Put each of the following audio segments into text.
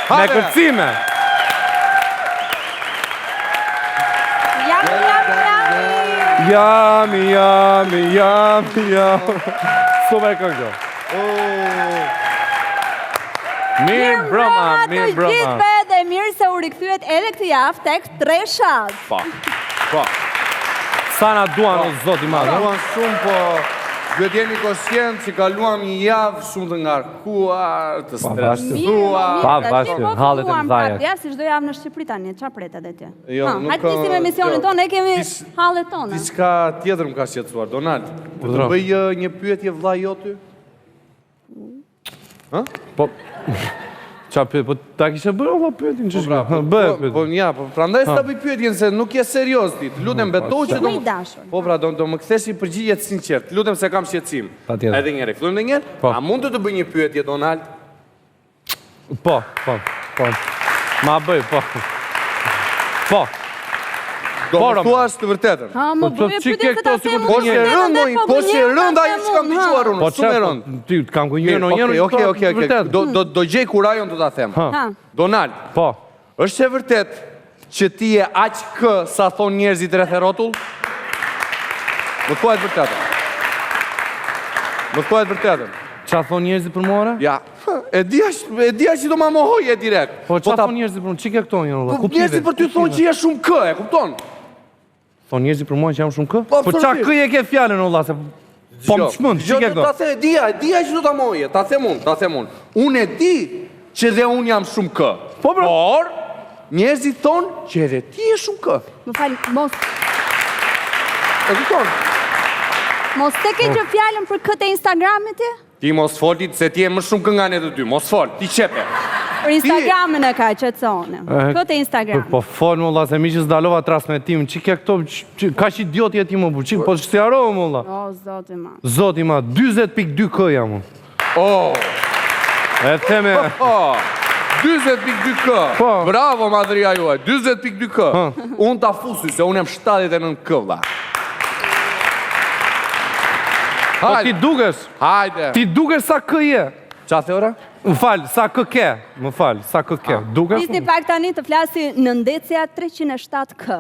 Me kërcime. Jami. Super këngë. Mirë broma. Të gjithve dhe mirë se u rikëthyet edhe këtë javë tek 3 shaz. Po. Sa na duan o zoti madh. Duan shumë, po duhet jemi koshient që kaluam një javë shumë të ngarkuar, të stresuar. Hallet e mëdha. Ja, si çdo javë në Shqipëri tani, çfarë pret edhe ti? Jo, nuk hajtë nisim emisionin tonë, ne kemi hallet tona. Diçka tjetër më ka shqetësuar, Donald. Po të bëj një pyetje vllai joty? Ha? Po. Çfarë po ta kishe bërë apo pyetin ç'është? Po ja, po prandaj s'ta bëj pyetjen se nuk je serioz ti. Lutem betoq që do. Po pra, do më kthesh një përgjigje të sinqert. Lutem se kam shqetësim. Edhe një herë, fillojmë edhe një herë? A mund të bëj një pyetje, Donald? Po. Ma bëj, po. Do më thuash të vërtetën. Ha, më bëjë pyetje se ta them. Po që rënd ajo që kam dëgjuar unë, shumë rënd. Ti kam kunjën njëherë. Okej. Do gjej kurajon do ta them. Donald. Po. Është e vërtet që ti je aq kë sa thon njerëzit rreth e rrotull? Më thuaj vërtetën. Qa thon njerëzit për mua? Ja, e dia që do ma mohoje direkt. Po qa thon njerëzit për mua? Çike këto një olla? Po njerëzit për ty thonë që je shumë kë, e kupton? Thon njerëzit për mua që jam shumë kë? Po qa kë e ke fjalën olla? Po më shmënd, çike këto? Ta the, e dia që do ta mohoje, ta them unë. Unë e di që dhe unë jam shumë kë. Por njerëzit thonë që edhe ti je shumë kë. Më fal, mos. E kupton? Mos te ke që fjalën për këtë Instagramit ti? Ti mos folit se ti je më shumë kë nga ne të dy. Mos fol, ti qepe. Për Instagramin e ka qetësone. Këtë Instagram. Po fol më olla, se mi që s'dalova transmetim. Çike këto, ka që idiot je ti më bu. Po shtjarove më olla. O, zoti ma. Zoti ma, 20.2 kë jam unë. E theme... 20.2 kë. Bravo, madhëria juaj. 20.2 kë. Unë ta fusi, se unë jam 79 kë, vlla. Po ti dukesh. Hajde. Ti dukesh sa kë je. Qa the ora? Më fal, sa kë ke. Dukesh? Nisni pak tani të flasi në ndecja 307 kë.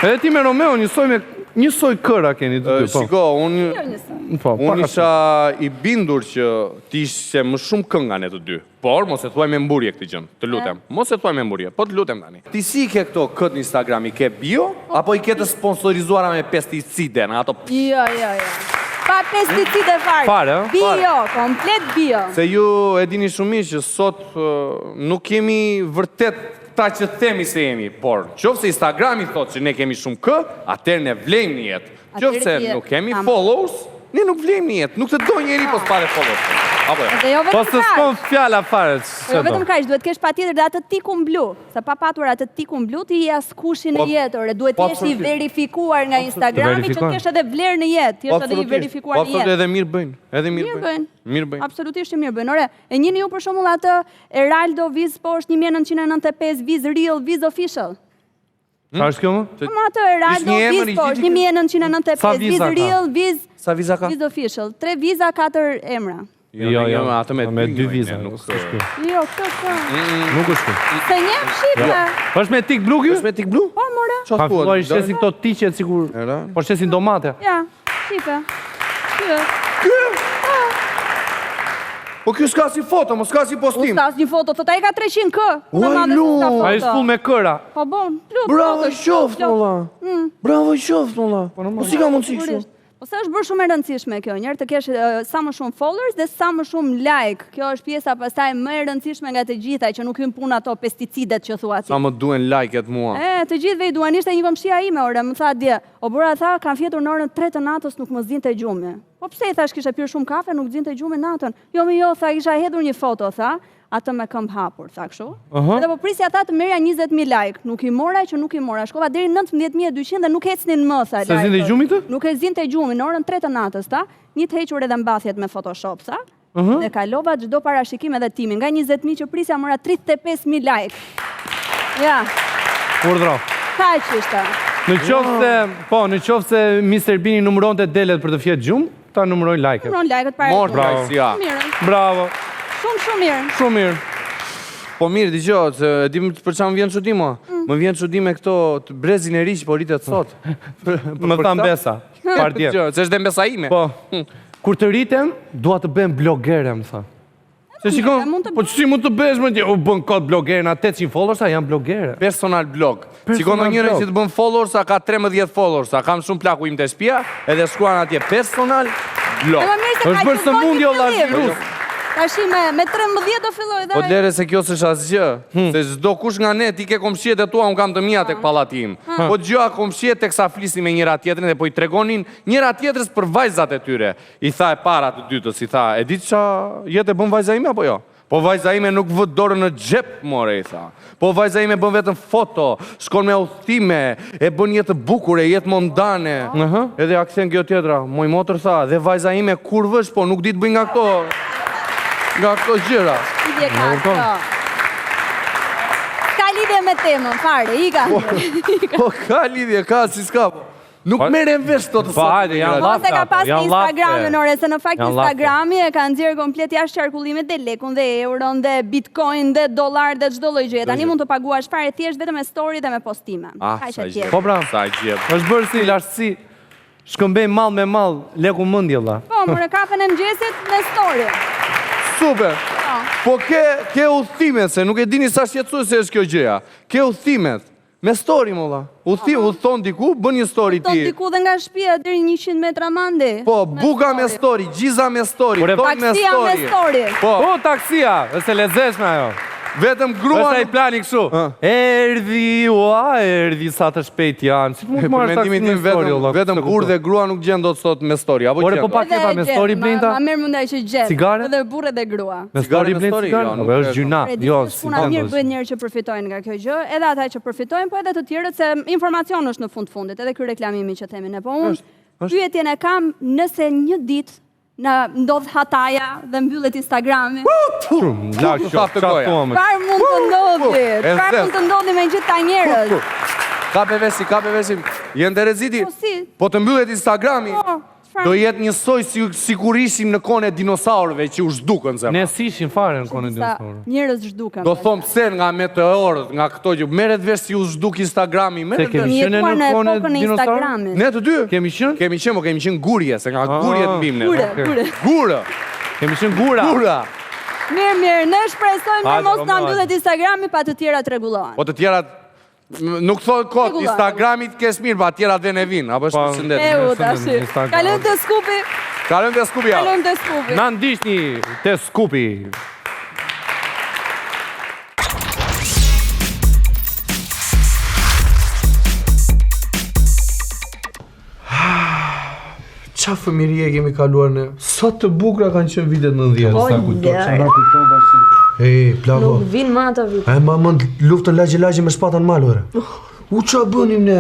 E ti me Romeo njësoj këra keni të dy. Shiko, unë isha i bindur që ti ishe më shumë kë nga ne të dy. Por, mos e thuaj me mburje këtë gjën, të lutem. Mos e thuaj me mburje, po të lutem tani. Ti si ke këto këtë në Instagram, i ke bio, apo i ke të sponsorizuara me pesticide, në ato... Jo. Pa pesticide fare. Bio, komplet bio. Se ju e dini shumish që sot nuk kemi vërtet ta që themi se jemi, por qofse Instagrami thot që ne kemi shumë kë, atëherë ne vlejmë një jetë. Qofse nuk kemi followers, ne nuk vlejmë një jetë. Nuk të do njeri pos pare followers. Po së s'pon fjalla fare. Jo vetëm kaq, duhet kesh patjetër dhe atë tikun blu. Se pa patur atë tikun blu ti je askushi në jetë, ore duhet të jesh i verifikuar nga Instagrami që të kesh edhe vlerë në jetë, ti je edhe i verifikuar në jetë. Po edhe mirë bëjnë, Mirë bëjnë. Absolutisht mirë bëjnë. Ore, e njihni ju për shembull atë Eraldo Viz post 1995 Viz Real Viz Official. Qa është kjo më? Më atë Eraldo Viz post 1995 Viz Real Viz Official. 3 viza, 4 emra. Jo, atë me 2 viza. Jo, këtë. Nuk është kjo. Se një shqipe. është me tik blu kjo? është me tik blu? Po, more. Ka filluar i shtesin këto tiqet sigur. Po shtesin domate. Ja, shqipe. Po kjo s'ka si foto, mo s'ka si postim. S'ka si foto, thot a i ka 300 kë. Oj, lu. A i s'full me këra. Po bon, plut. Bravo i qoftë, molla. Po si ka mundësi kështu? Po se është bërë shumë e rëndësishme kjo, njerë të kesh sa më shumë followers dhe sa më shumë like. Kjo është pjesa pastaj më e rëndësishme nga të gjitha, që nuk hyn punë ato pesticidet që thua ti. Sa më duen like-et mua. Të gjithve i duan, ishte një komshia ime, ore, më tha dje, o bura tha, kam fjetur në orën 3 të natës nuk më zinte gjumi. Po pse i thash kisha pirë shumë kafe, nuk zinte gjumi natën. Jo, tha, kisha hedhur një foto, tha, atë me këmbë hapur, tha kështu. Edhe po prisja tha të merja 20.000 like, nuk i mora që nuk i mora. Shkova deri 19.200 dhe nuk ecnin më, tha. Se zinte gjumi të? Nuk e zinte gjumi, në orën 3 të natës, ta, një të hequr edhe mbathjet me Photoshop, sa. Dhe kalova çdo parashikim edhe timin. Nga 20.000 që prisja mora 35.000 like. Ja. Urdhro. Kaq ishte. Në qoftë se Mr. Bini numëronte delet për të fjetë gjumë, ta numëroj like-et. Numëron like-et para. Mort kajsia. Mirë. Bravo. Shumë mirë. Shumë mirë. Po mirë, dëgjoj, se e di për çfarë më vjen çudi mua. Më vjen çudi me këto brezin e ri që po rritet sot. Më tha Mbesa. Partje. Dëgjoj, se është Mbesa ime. Po. Kur të rritem, dua të bëhem blogere, më tha. Se shikon, po si mund të bësh më u bën kod blogere, na 800 followers, janë blogere. Personal blog. Shikon njërin që të bën followers, ka 13 followers, kam shumë plaku im të shtëpia, edhe shkruan atje personal blog. Është bërë sëmundje o virus. Tash me 13 do filloj dhe. Po lere se kjo s'është asgjë, se çdo kush nga ne ti ke komshiet e tua, un kam të mia tek pallati im. Po dëgjoja komshiet teksa flisin me njëra tjetrën dhe po i tregonin njëra tjetrës për vajzat e tyre. I tha e para të dytës, i tha, e di ç'a jetë bën vajza ime apo jo? Po vajza ime nuk vë dorën në xhep, more, i tha. Po vajza ime bën vetëm foto, shkon me udhëtime, e bën jetë bukur, jetë mondane. Edhe ja kthen kjo tjetra, moj motër tha, dhe vajza ime kur vësh, po nuk di të bëj nga këto. Nga këto gjëra. Ide ka këto. Ka lidhje me temën, fare, i ka. Po ka lidhje, ka, si s'ka. Nuk merren vesh to të sot. Po hajde, janë Po se ka pas janë Instagramin, ore, se në fakt Janë Instagrami e ka nxjerrë komplet jashtë qarkullimit dhe lekun dhe euron dhe bitcoin dhe dollar dhe çdo lloj gjëje. Tani mund të paguash fare thjesht vetëm me story dhe me postime. Kaq e tjerë. Po pra, Sa gjë. është bërë si lartësi. Shkëmbej mall me mall, leku mendje valla. Po, më kafën e mëngjesit me story. Super. Po ke udhëtimet, se nuk e dini sa shqetësues se është kjo gjëja. Ke udhëtimet. Me story, molla. Udhëton diku, bën një story ti. Udhëton diku dhe nga shtëpia deri 100 metra mande. Po, buka me story, gjiza me story, toj me Taksia me story. story. Po, taksia, është e lezetshme ajo. Vetëm Është gruan. ai plani kështu. Erdhi sa të shpejt janë. Si mund të Për marrësh mendimin taksinë tim story valla? vetëm burr dhe grua nuk gjen dot sot me story, apo Ore, gjen? po pak Edhe kefa e me gjen, story blinta. Ma merr mendja që gjen. Cigare? Edhe burrë dhe grua. Me Cigare story me blen story? cigare? Jo, nuk Po është e gjyna. Jo, Është si puna mirë vendos. bëjnë njerë që përfitojnë nga kjo gjë, edhe ata që përfitojnë, po edhe të tjerët se informacion është në fundit, edhe ky reklamimi që themi ne. Po unë pyetjen e kam nëse një ditë na ndodh hataja dhe mbyllet Instagrami. La kjo, Sa të goja. Çfarë mund të ndodhi? E Çfarë them. mund të ndodhi me gjithë ta njerëz? Kape vesi. Jen Tereziti. Po si? Po të mbyllet Instagrami. Po, çfarë? Do jetë njësoj si kur ishim në kone dinosaurëve që u zhdukën zemra. Ne si ishin fare në kone Sa dinosaurë. njerëz zhduken. Do thom pse nga meteorët, nga këto që merret vesh si u zhduk Instagrami, merret kemi vesh. qenë Jetuar në në kone epokën e dinosaurë? Instagramit. Ne të dy Kemi qenë? kemi qenë gurje, se nga gurjet mbim ne. Gure. Gurë. Kemi qenë gura. Gura. Mirë, ne shpresojmë Hajde, mos na hajde. mbyllet Instagrami pa të tjerat rregullohen. Po të tjerat nuk thot kot Rregullohen. Instagramit kes mirë, pa tjerat dhe ne vinë. Apo është Po. përshëndet. Tash. Instagram. Kalojmë te skupi. Kalojmë te skupi javë. Kalojmë te skupi. Na ndiqni te skupi. Qa fëmirie kemi kaluar në... Sa të bukra kanë qenë vitet 90. Po, lej. Ej, plako. Nuk vin ma ato vit. A e ma mënd luftën lagje me shpatan malore. U qa bënim ne?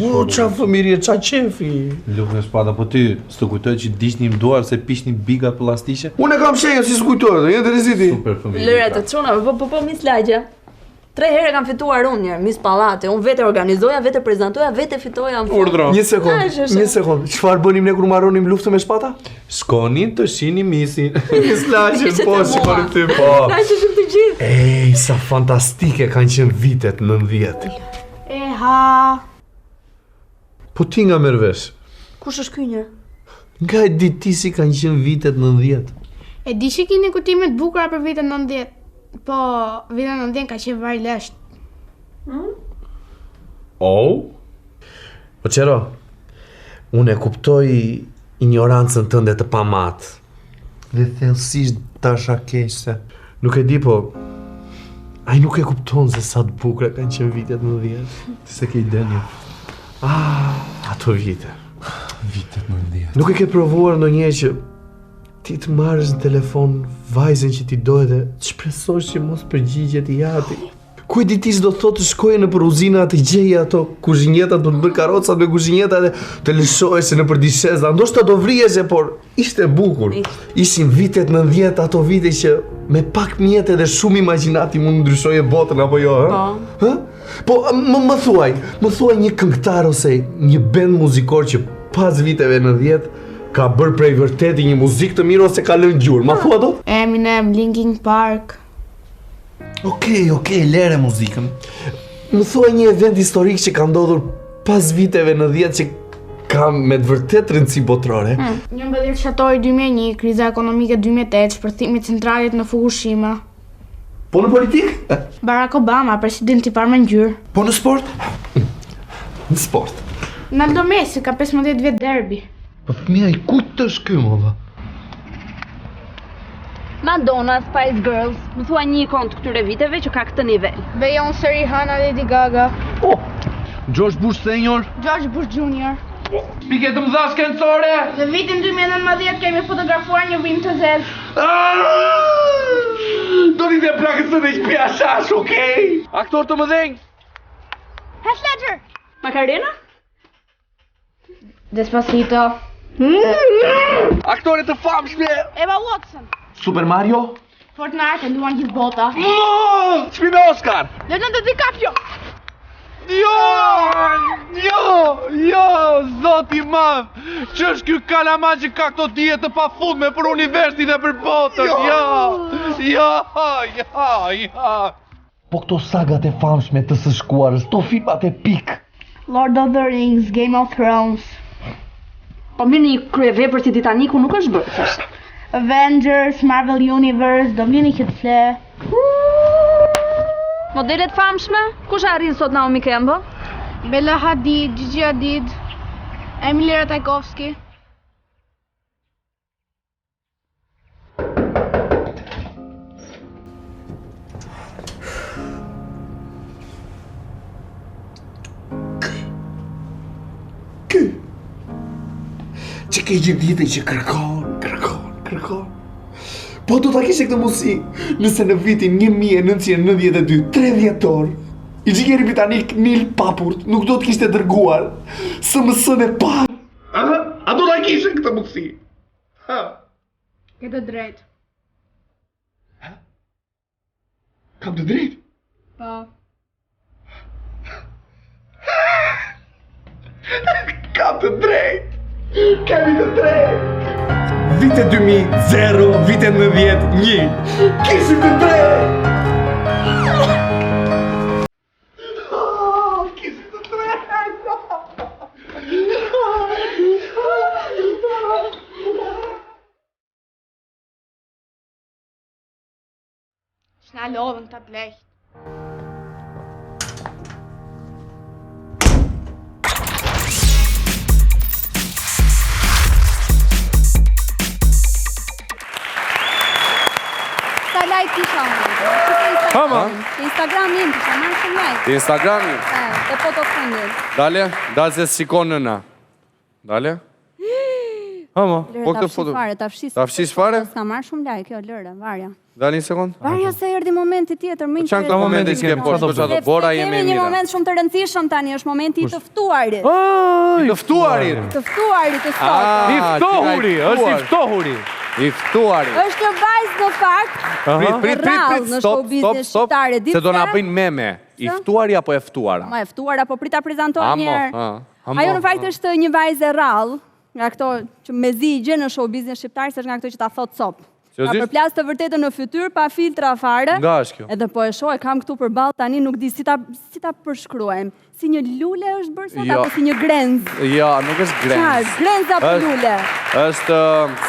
U qa fëmirie, qa qefi? Luftë në shpada, po ty s'të kujtoj që diqni më duar se pishni biga plastike? Unë e kam shenjë si s'kujtojë, jenë të riziti. Super fëmijë. Lëre të çuna, po mis lagja. 3 herë kam fituar unë njërë, mis pallate, unë vete organizoja, vete prezentoja, vete fitoja në fund. Një sekund, qëfar bënim ne kur marronim luftën me shpata? Shkonin të shini misin. Mislaqen, po, si mua. parim ty, po. Na që shumë të gjithë. Ej, sa fantastike kanë qenë vitet 90. Eha. Po ti nga mervesh, Kush është ky njërë? nga e di ti si kanë qenë vitet 90? E di që keni kujtime të bukura për vitin 90, po vitin 90 ka qenë vari lesht. Oh? Po qero, unë e kuptoj ignorancën tënde të pamat. Dhe thellësisht dashakese. Nuk e di, po ai nuk e kupton se sa të bukura kanë qenë vitet 90. Ti se ke idenja. Ato vite. Vitet 90. Nuk e ke provuar ndonjëherë që ti të marrësh në telefon vajzën që ti do dhe të shpresosh që mos përgjigjet i jati. Ku e di ti s'do thotë të shkoje në për uzina të gjeje ato kuzhinjeta të bërë karocat me kuzhinjeta dhe të lëshohesh në për disheza. Ndoshta do vrihesh, por ishte bukur. Ishin vitet 90, ato vite që me pak mjetë dhe shumë imagjinati mund ndryshoje botën apo jo, ha? Ha? Po më thuaj një këngëtar ose një band muzikor që pas viteve 90 ka bërë prej vërteti një muzikë të mirë ose ka lënë gjurë? Ma thua do? Eminem, Linkin Park. Okej, lere muzikën. Më thua një event historik që ka ndodhur pas viteve në 10 që ka me të vërtet rëndësi botërore. 11 shtatori 2001, kriza ekonomike 2008, shpërthimi i centralit në Fukushima. Po në politikë? Barack Obama, presidenti i parë me ngjyrë. Po në sport? Në sport. Ronaldo Messi ka 15 vjet derbi. Po fëmija i kujt është ky më? Madonna, Spice Girls, më thua një ikon të këtyre viteve që ka këtë nivel. Beyoncé, Rihanna, Lady Gaga. George Bush Senior. George Bush Jr. Pike të mëdha shkencore. Në vitin 2019 kemi fotografuar një vim të zezë. Do një dhe plakët së dhe shpia shash, okej? Aktor të mëdhenj. Heath Ledger. Macarena? Despacito. Aktore të famshme. Emma Watson. Super Mario. Fortnite e luan gjithë bota. Çmimi Oscar. Leonardo DiCaprio. Jo, zoti madh. Ç'është ky kalama që ka këto dije të pafundme për universin dhe për botën? Jo. Po këto sagat e famshme të së shkuarës, to filmat e pik. Lord of the Rings, Game of Thrones. Po mirë një kryevepër si Titaniku nuk është bërë. Avengers, Marvel Universe, do vini që të fle. Modelet famshme? Kush arrin sot Naomi Campbell? Bella Hadid, Gigi Hadid, Emily Ratajkowski. Që ke gjithë ditë që kërkon. Po do ta kishe këtë mundësi, nëse në vitin 1992, 3 dhjetor, i gjigeri britanik Neil Papurt nuk do të kishte dërguar SMS-n e parë. A do ta kishe këtë mundësi? Ke të drejtë. Kam të drejtë? Po. Kam të drejtë! Kemi të drejtë! Vite 2000, vite 90, 1. Kishim të drejtë! Kishim të drejtë! Shna lodhën të pleqë. Like kisha Instagram im kisha marrë shumë like. Instagrami? E foto fundit. Dale se shikon nëna. Dale? Hama. Po këtë foto. Ta fshish. Ta fshish fare? S'ka marrë shumë like kjo Lëre, Varja. Dali një sekond. Varja se erdhi momenti tjetër, më Çan ka momenti që ke poshtë çfarë? Bora jemi Kemi një mirë. moment shumë të rëndësishëm tani, është momenti i të ftuarit. Të ftuarit. Të ftuarit të sot. I ftohuri, është i ftohuri. I ftuarit. Është një vajzë në fakt. Prit, në showbiznes shqiptare, se do na bëjnë meme. I ftuari apo e ftuara? Ma e ftuara, po prita prezantoj njerë. Amo. Ajo në fakt është një vajzë e rrallë, nga këto që mezi i gjenë në showbiznes shqiptar, se është nga këto që ta thot cop. Ka përplas të vërtetën në fytyrë, pa filtra fare. Nga është kjo? Edhe po e shoh, e kam këtu përballë tani, nuk di si ta përshkruajmë. Si një lule është bërë sot, apo si një grenzë? Jo, nuk është grenzë. Qarë, grenzë apo lule? Është...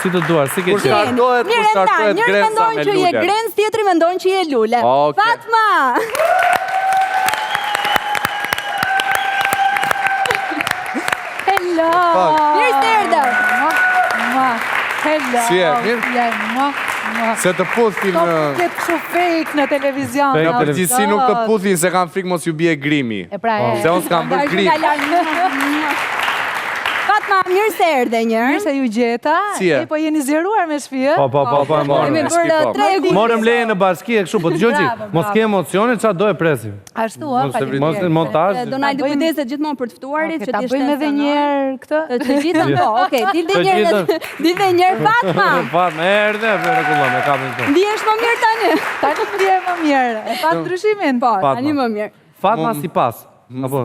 Si të duar, si ke Kur startohet grenza me njëri mendon që je grenzë, tjetri mendon që je lule. Fatma! Hello! Mirë se erdhe! Hello! Si e, mirë? Se të puthin në... Këtë shumë fake në televizion. Në përgjithësi nuk të puthin se kam frikë mos ju bie grimi. E pra e. Se unë s'kam bërë grim. Fatma, mirë se erdhe njërë. Mirë se ju gjeta. Si e? Po jeni zgjeruar me shtëpi, Po, Kemi bërë 3 guzë. morëm leje në bashki e kështu, po dëgjoj çik. Mos ke emocione, çfarë do e presim. Ashtu, ha, Mos montazh. Donaldi kujdeset gjithmonë për të ftuarit që Ta ti bëjmë edhe një herë këtë. Të gjithën po, okej, dilde njerë Fatma. Fatma, erdhe, për rregullon, e kam këtu. Ndihesh më mirë tani? Tani ndihem më mirë. E pa ndryshimin? Po, Fatma. tani më mirë. Fatma sipas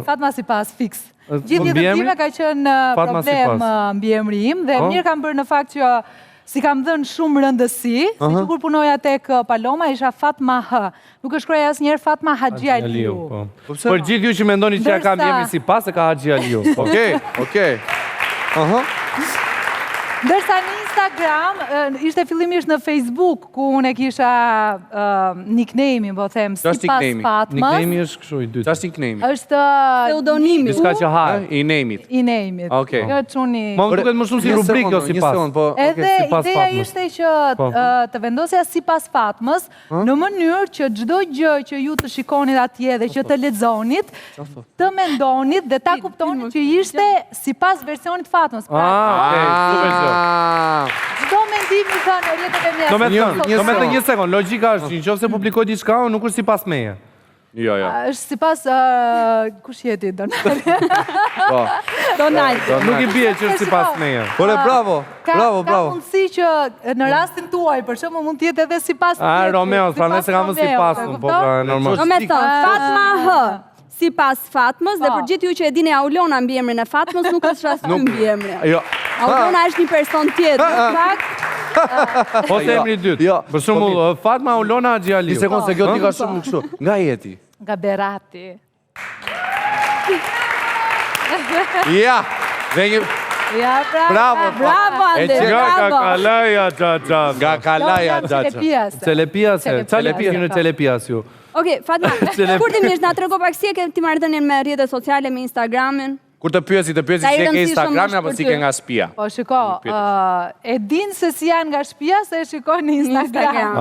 Fatma Sipas, fiks. Gjithë jetën mbiemri? time ka qenë Fatma problem Sipas. mbiemri im dhe mirë kam bërë në fakt që si kam dhënë shumë rëndësi, si që kur punoja tek Paloma isha Fatma H. Nuk e shkruaj asnjëherë Fatma Haxhi Aliu. Për gjithë ju që mendoni që ja ka mbiemri Sipas, e ka Haxhi Aliu. Okej. Ndërsa në Instagram, ishte fillimisht në Facebook, ku unë e kisha nickname-in, po them, Sipas Fatmas. Nickname-i është kështu i dytë. Çfarë nickname? Është Pseudonimi. Diska që ha. I name-it. i name-it. Okej. Kjo çuni. Më duket më shumë si rubrikë jo Sipas. Edhe Sipas ideja Fatmës. ishte që të vendosja Sipas Fatmës në mënyrë që çdo gjë që ju të shikonit atje dhe që të lexonit, të mendonit dhe ta kuptonit që ishte sipas versionit Fatmës. Super gjë. Çdo mendim i thënë në rrjetet e mia. Do me të një sekond, logjika është që nëse publikoj diçka, nuk është sipas meje. Jo. Është sipas kush jeti Donald. Donald. Nuk i bie që është sipas meje. Bravo. Ka mundësi që në rastin tuaj, për shembull, mund të jetë edhe sipas. Romeo, prandaj se kam sipas, po pra normal. Do me thënë, Fatma H. Sipas Fatmës dhe për gjithë ju që e dini Aulona mbiemrin e Fatmës, nuk është ashtu mbiemri. Jo. Aulona është një person tjetër. Po të emri i dytë. Për shembull, Fatma Aulona Haxhi Aliu. Një sekond se kjo ti ka shumë kështu. Nga jeti? Nga Berati. Ja. Ja, Bravo. Ande, bravo. Kalaja xhaxha. Nga Kalaja xhaxha. Celepia se. Celepia në Celepias ju. Okej, Fatma, kurdimisht na trego pak si e ke ti marrëdhënien me rrjetet sociale, me Instagramin? Kur të pyesi si ke Instagrami apo si ke nga shtëpia? Po shiko, e din se si janë nga shtëpia se e shikojnë në Instagram.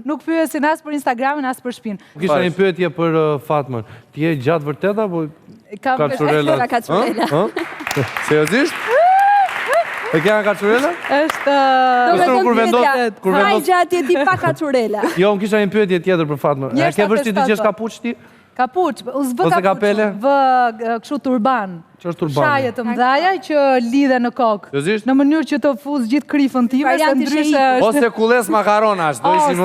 Nuk pyesin as për Instagramin as për shtëpinë. Kisha një pyetje për Fatmën. Ti je gjatë vërtet apo Kaçurela? Seriozisht? E ke nga Kaçurela? Është Kur vendos gjatë ti pa Kaçurela. Jo, unë kisha një pyetje tjetër për Fatmën. E ke vështirë të gjesh kapuç ti? Kapuç, u zbë kapuç, vë kështu turban. Që është turban? Shaje të mdhaja që lidhe në kokë. Në mënyrë që të fuz gjithë krifën time, se ndryshe është... Ose kulles makaronash, do ishim...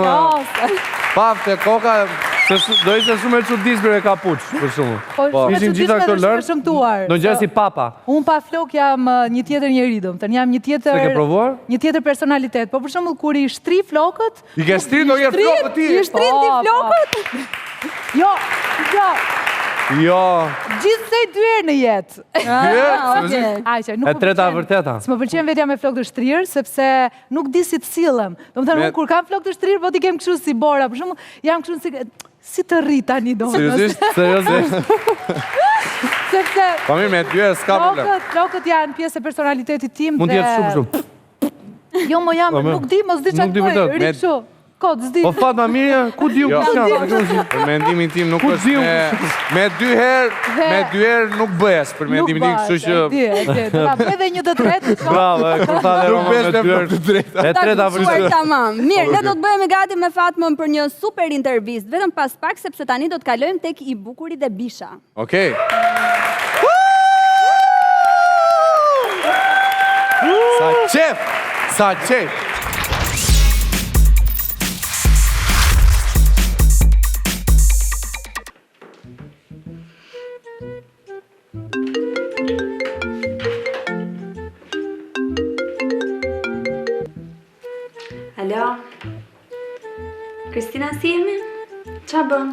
Pafte, koka... Do ishte shumë e çuditshme me kapuç, për shembull. Ishin gjitha këto lërë, do gjë si papa. Unë pa flok jam një tjetër njeri, domethënë jam një tjetër... Se ke provuar? Një tjetër personalitet. Po për shembull kur i shtri flokët... I ke shtri do jetë flokët ti? I shtrin ti flokët? Jo. Gjithsej dyer në jetë. E treta vërteta. S'më pëlqen vetja me flokë të shtrirë, sepse nuk di si të sillem. Domethënë unë kur kam flokë të shtrirë, po ti kem kështu si Bora, për shembull, jam kështu si të rri tani domethënë. Seriozisht? Sepse po mirë me dyer s'ka problem. Flokët janë pjesë e personalitetit tim dhe... Mund të jetë shumë. Jo, mo jam, nuk di, mos di çfarë bëj, ri kështu. Kod, s'di. Po Fatma mirë, ku diu kush janë? Për mendimin tim nuk është me dy herë nuk bëhes për mendimin tim, kështu që di, do ta bëj edhe një të tretë. Bravo, kur tha dhe Roma me dy herë të treta. E treta vërtet. Tamam. Mirë, ne do të bëhemi gati me Fatmën për një super intervistë, vetëm pas pak sepse tani do të kalojmë tek I Bukuri dhe Bisha. Okej. Sa qef. Alo? Kristina, si jemi? Qa bën?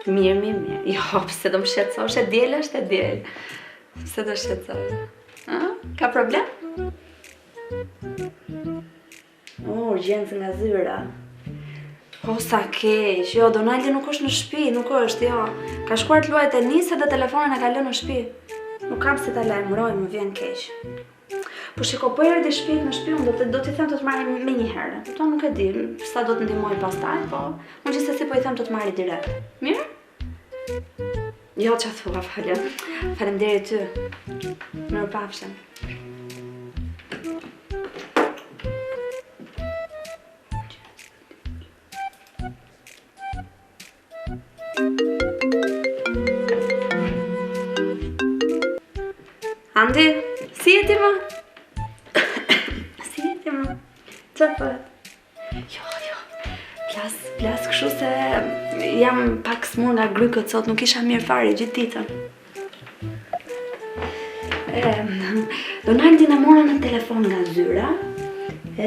Mirë. Jo, pse do më shqetësosh, e djel është e djel. Pse do shqetësosh? Ka problem? Urgjencë nga zyra. O, sa keq. Jo, Donaldi nuk është në shtëpi, nuk është, jo. Ka shkuar të luajë tenis dhe telefonin e ka lënë në shtëpi. Nuk kam si ta lajmëroj, më vjen keq. Po shiko, po erdhi shpejt në shtëpi, unë do t'i them të të marri me një herë. Po nuk e di, sa do të ndihmoj pastaj, po unë gjithsesi po I them të të marri direkt. Mirë? Jo, ç'a thua, falem. Faleminderit ty. Mirupafshim. Andi, si jeti më? Si jeti më? Qa për? Jo, Flas, kështu se jam pak smur nga grykët sot, nuk isha mirë fare gjithë ditën. Donaldi na mora në telefon nga zyra,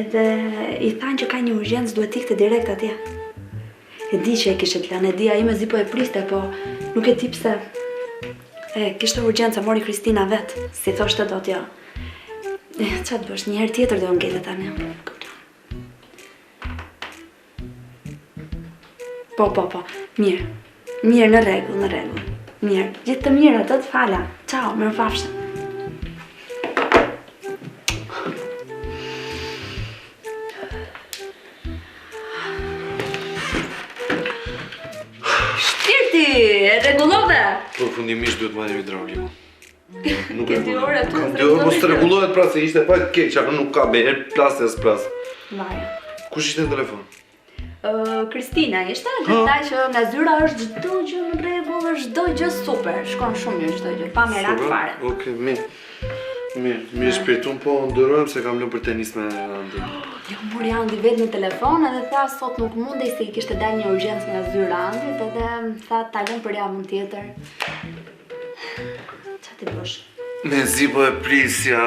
edhe i thanë që ka një urgjencë, duhet ikte direkt atje. E di që e kishe të lanë, e di ai me zi po e priste, po nuk e di pse. Kishte urgjencë, mori Kristina vet, si thoshte dot jo. Çfarë të bësh, një herë tjetër do ngele tani. Po, mirë. Mirë, në rregull. Mirë, gjithë të mirë atë, të fala. Ciao, mirëpafshim. Shpirti, e rregullove? Po fundimisht duhet marrim hidrauliku. Ke 2 orë aty. Kam 2 orë, mos të rregullohet pra se ishte pa keq, apo nuk ka be, herë plas e s'plas. Vaja. Kush ishte në telefon? Kristina ishte, gjithaj që nga zyra është çdo gjë në rregull, është çdo gjë super, shkon shumë mirë çdo gjë, pa merak fare. Okej, mirë shpirt, unë po ndërojmë se kam lënë për tenis me Andi. Jo, mori Andi vetë në telefon edhe tha sot nuk mundej se i kishte dalë një urgjencë nga zyra Andit edhe tha ta lëm për javën tjetër. Qa ti bësh? Me zi po e prisja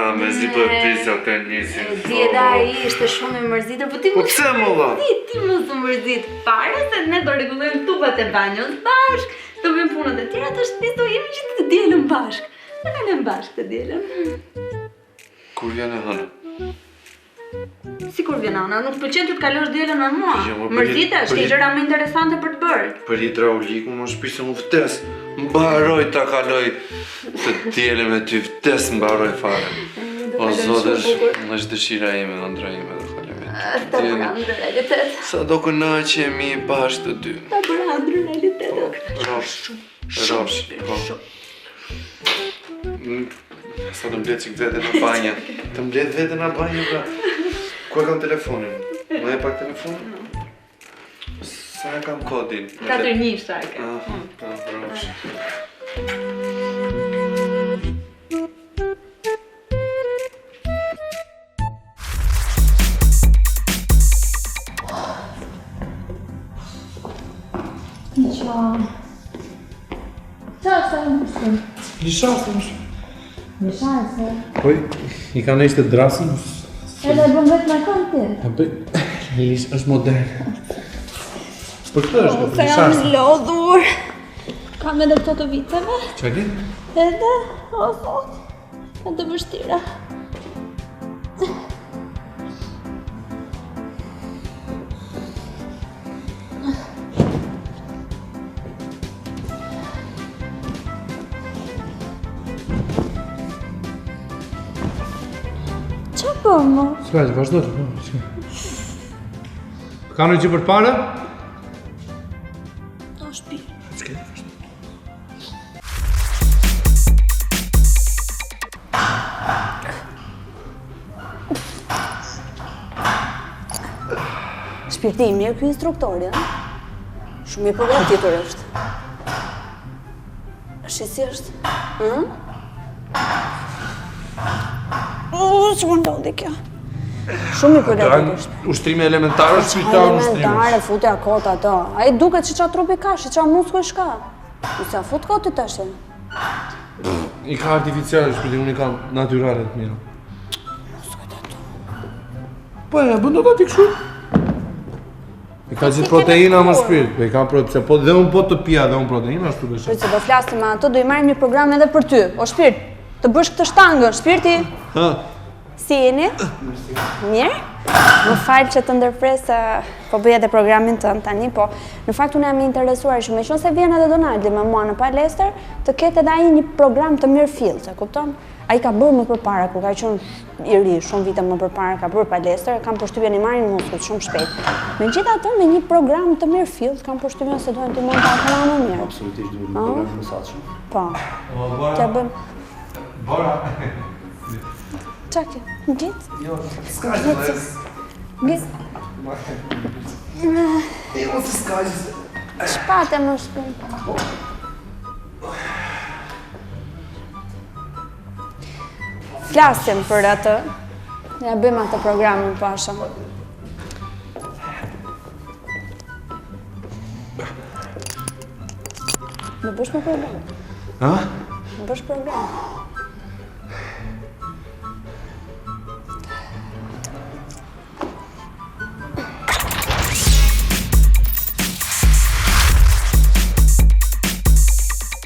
tenisin. Di edhe ai ishte shumë i mërzitër, po ti Po pse molla? Ti mos u mërzit fare se ne do rregullojmë tubat e banjos bashk, do bëjmë punët e tjera, të shtëpisë do jemi gjithë të dielën bashk. Ne kalojmë bashk të dielën. Kur vjen e hënë? Si kur vjen Ana, nuk pëlqen të kalosh dielën me mua. Jo, Mërzitesh, ke gjëra më interesante për të bërë. Për hidrauliku më shpirt se mu vtes. Mbaroj ta kaloj të dielën me ty, vtes mbaroj fare. O zot, është dëshira ime, ëndra ime dhe faleminderit. Ta bëra ndër realitet. Sa do kënaqemi bashkë të dy. Ta bëra ndër realitet. Rafsh, po. Sa të mbledh qik vete në banja. Të mbledh vete në banja, pra. Ku e kam telefonin? Ma e pak telefonin? Sa e kam kodin? 4-1 shake. Rafsh. Lishase. Po, i kanë ishte drasin. Edhe bëm vetë me kam ti. Lish është modern. Për këtë është, Se jam lodhur. Kam edhe këto të viteve. Qa ke? Edhe, o zot, edhe vështira. Qa përmo? Ska që vazhdo të përmo. Ka në që për para? O shpirë. Ska të vazhdo. Shpirti i mirë ky instruktori, a? Shumë i përgatitur është. Shi si është? Që më ndodhi kjo? Shumë i përgatitur është. Ushtrime elementare është shpirtar ushtrime. Elementare, futja kot ato. A i duket që qa trupi ka, që qa muskuj shka. Nëse a fut kotit ashtë. I ka artificiale shpirti, unë i kam naturale të mira. Po e, bëndo ta t'i këshu. I ka gjithë proteina më shpirt, po i ka proteina, po dhe unë po të pia dhe unë proteina, ashtu dhe Shpirti, do flasim me ato, do i marrim një program edhe për ty. O shpirt, të bësh këtë shtangën, shpirti. Si jeni? Mirë? Më falë që të ndërpres, po bëj edhe programin tënë tani, po në fakt unë jam interesuar që me qënë se vjen edhe Donaldi me mua në palestër, të ketë edhe ai një program të mirë fill, se kupton? Ai ka bërë më përpara, kur ka qenë i ri, shumë vite më përpara ka bërë palestër, kam përshtypjen i marrin muskujt shumë shpejt. Megjithatë, me një program të mirë fill, kam përshtypjen se duhen të mund ta akoma më mirë. Absolutisht duhet një program të mësatshëm. Po. T'ja bëm. Bora. Qa ke? Ngit? Jo, s'ka që Ngit? Jo, s'ka që Shpate më shpën. Flasim për atë. Ja bëjmë atë programin pasha. Më bësh më problem. Ha? Më bësh problem.